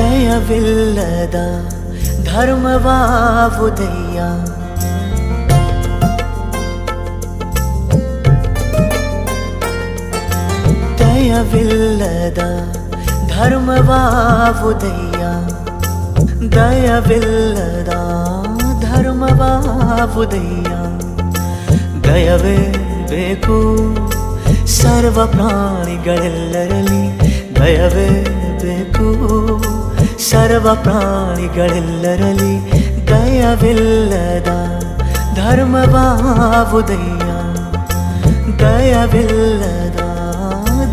ದಯವಿಲ್ಲದ ಧರ್ಮವಾವುದಯ್ಯ, ದಯವಿಲ್ಲದ ಧರ್ಮವಾವುದಯ್ಯ, ದಯವಿಲ್ಲದ ಧರ್ಮವಾವುದಯ್ಯ. ದಯವೇ ಬೇಕು ಸರ್ವ ಪ್ರಾಣಿಗಳೆಲ್ಲರಲ್ಲಿ, ದಯವೇ ಬೇಕು ಸರ್ವ ಪ್ರಾಣಿಗಳೆಲ್ಲರಲ್ಲಿ. ದಯವಿಲ್ಲದ ಧರ್ಮವಾವುದಯ್ಯ, ದಯವಿಲ್ಲದ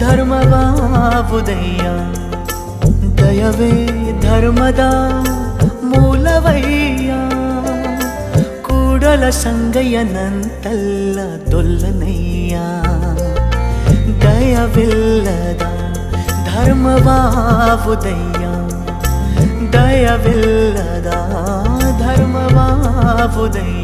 ಧರ್ಮವಾವುದಯ್ಯ. ದಯವೇ ಧರ್ಮದ ಮೂಲವಯ್ಯ, ಕೂಡಲ ಸಂಗಯ್ಯನಂತಲ್ಲ ದೊಲ್ಲನಯ್ಯ. ದಯವಿಲ್ಲದ ಧರ್ಮವಾವುದಯ್ಯ, ದಯವಿಲ್ಲದ ಧರ್ಮವಾವುದಯ್ಯ.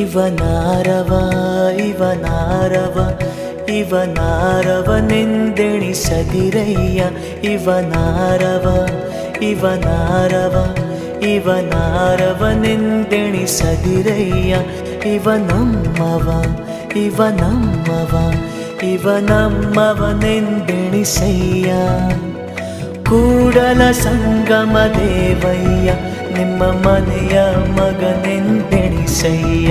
ಇವನಾರವ ಇವನಾರವ ಇವನಾರವನೆಂದೆಣಿಸದಿರಯ್ಯ, ಇವನಾರವ ಇವನಾರವ ಇವನಾರವನೆಂದೆಣಿಸದಿರಯ್ಯ. ಇವನಮ್ಮವ ಇವನಮ್ಮವ ಇವನಮ್ಮವನೆಂದೆಣಿಸಯ್ಯ. ಕೂಡಲ ಸಂಗಮ ದೇವಯ್ಯ, ನಿಮ್ಮ ಮನೆಯ ಮಗನೆಂದೆಣಿಸಯ್ಯ.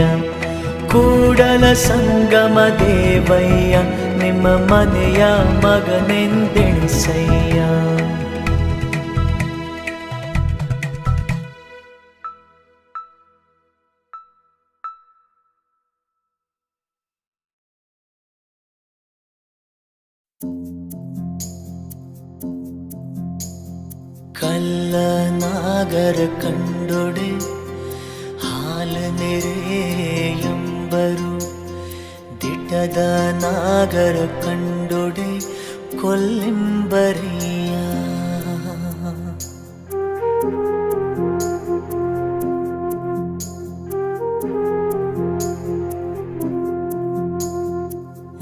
ಕೂಡಲ ಸಂಗಮ ದೇವಯ್ಯ, ನಿಮ್ಮ ಮನೆಯ ಮಗನೆಂದೆಣಿಸಯ್ಯ. ಕಲ್ಲನಾಗರ ಕಂಡೊಡೆ ಹಾಲು ನೆರೆಯೆಂಬರು, ದಿಟ್ಟದ ನಾಗರ ಕಂಡೊಡೆ ಕೊಲ್ಲೆಂಬರಿಯ.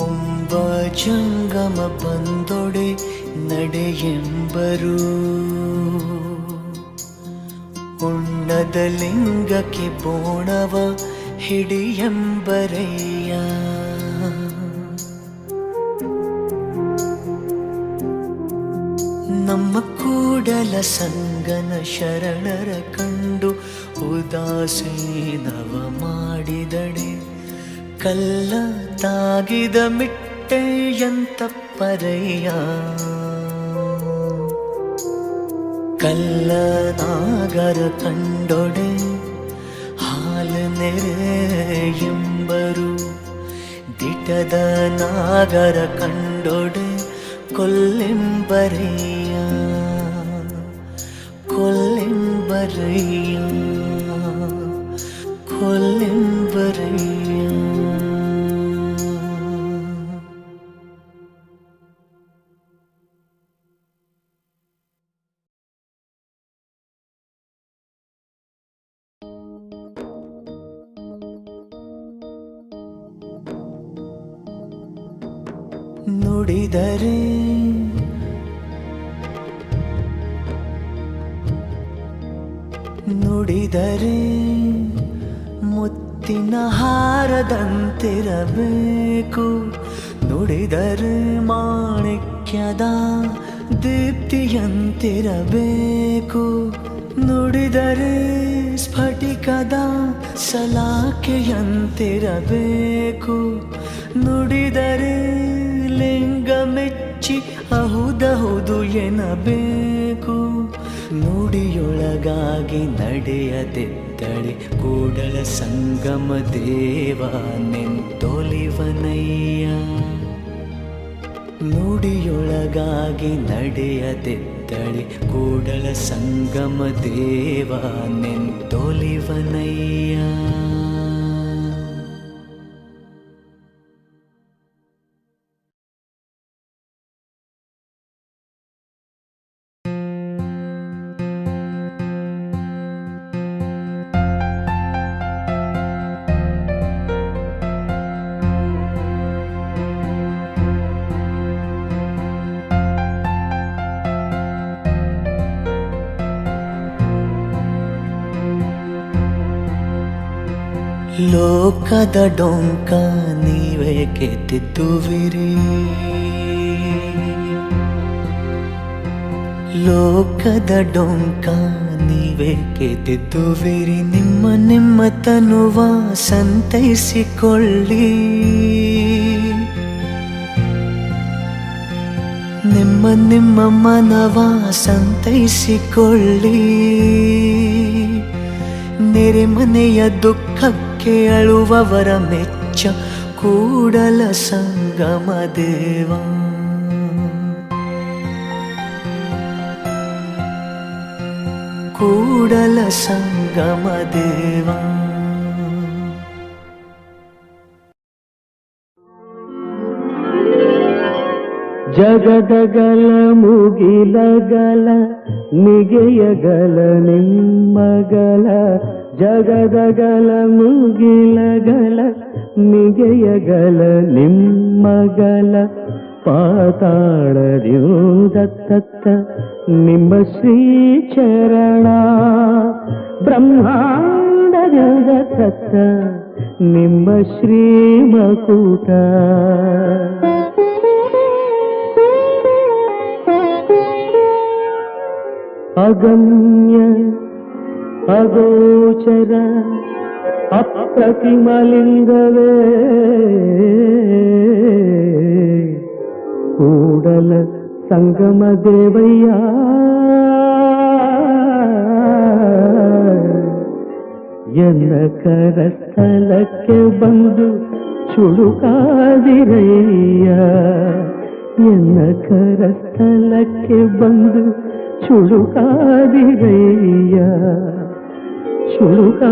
ಒಂಬ ಜಂಗಮ ಬಂದೊಡೆ ನಡೆಯೆಂಬರು, ಉಣ್ಣದ ಲಿಂಗಕ್ಕೆ ಬೋಣವ ಹಿಡಿಯೆಂಬರಯ್ಯ. ನಮ್ಮ ಕೂಡಲ ಸಂಗನ ಶರಣರ ಕಂಡು ಉದಾಸೀನವ ಮಾಡಿದಡೆ, ಕಲ್ಲ ತಾಗಿದ ಮಿಟ್ಟೆಯಂತಪ್ಪರಯ್ಯ. ಕಲ್ಲನಾಗರ ಕಂಡೊಡೆ ಹಾಲು ನೆರೆಯೆಂಬರು, ದಿಟ್ಟದ ನಾಗರ ಕಂಡೊಡೆ ಕೊಲ್ಲೆಂಬರಯ್ಯ, ಕೊಲ್ಲೆಂಬರಯ್ಯ, ಕೊಲ್ಲೆಂಬರಯ್ಯ. ನುಡಿದರೆ ನುಡಿದರೆ ಮುತ್ತಿನ ಹಾರದಂತಿರಬೇಕು, ನುಡಿದರೆ ಮಾಣಿಕ್ಯದ ದೀಪ್ತಿಯಂತಿರಬೇಕು, ನುಡಿದರೆ ಸ್ಫಟಿಕದ ಸಲಾಕೆಯಂತಿರಬೇಕು, ನುಡಿದರೆ ಲಿಂಗ ಮೆಚ್ಚಿ ಅಹುದಹುದು ಎನ್ನಬೇಕು. ನುಡಿಯೊಳಗಾಗಿ ನಡೆಯದಿದ್ದಳೆ ಕೂಡಲ ಸಂಗಮ ದೇವ ನೆಂತೊಲಿವನಯ್ಯ. ನುಡಿಯೊಳಗಾಗಿ ನಡೆಯದಿದ್ದಳೆ ಕೂಡಲ ಸಂಗಮ ದೇವ ನೆಂತೊಲಿವನಯ್ಯ. ಲೋಕದ ಡೊಂಕ ನೀವೇಕೆ ತಿದ್ದುವಿರಿ, ಲೋಕದ ಡೊಂಕ ನೀವೇಕೆ ತಿದ್ದುವಿರಿ, ನಿಮ್ಮ ನಿಮ್ಮ ತನುವ ಸಂತೈಸಿಕೊಳ್ಳಿ, ನಿಮ್ಮ ನಿಮ್ಮ ಮನವ ಸಂತೈಸಿಕೊಳ್ಳಿ, ನೆರೆಮನೆಯ ದುಃಖಕ್ಕೆ ಅಳುವವರ ಮೆಚ್ಚ ಕೂಡಲ ಸಂಗಮ ದೇವ, ಕೂಡಲ ಸಂಗಮ ದೇವ. ಜಗದಗಲ ಮುಗಿಲಗಲ ನಿಗೆಯಗಲ ನಿಮ್ಮಗಲ, ಜಗದಗಲ ಮುಗಿಲಗಲ ನಿಗೆಯಗಲ ನಿಮ್ಮಗಲ, ಪಾತಾಳದಿಂದ ನಿಮ್ಮ ಶ್ರೀಚರಣ, ಬ್ರಹ್ಮಾಂಡದಿಂದ ತತ್ತ ನಿಮ್ಮ ಶ್ರೀಮಕುಟ, ಅಗಮ್ಯ ಅಗೋಚರ ಅಪ್ರತಿಮಲಿಂಗವೇ, ಕೂಡಲ ಸಂಗಮ ದೇವಯ್ಯ, ಎನ್ನ ಕರಸ್ಥಲಕ್ಕೆ ಬಂದು ಚುಳುಕಾದಿರಯ್ಯ, ಎನ್ನ ಕರಸ್ಥಲಕ್ಕೆ ಬಂದು ಚುಳುಕಾದಿರಯ್ಯ, ಚುಳುಕಾದಿರಯ್ಯ.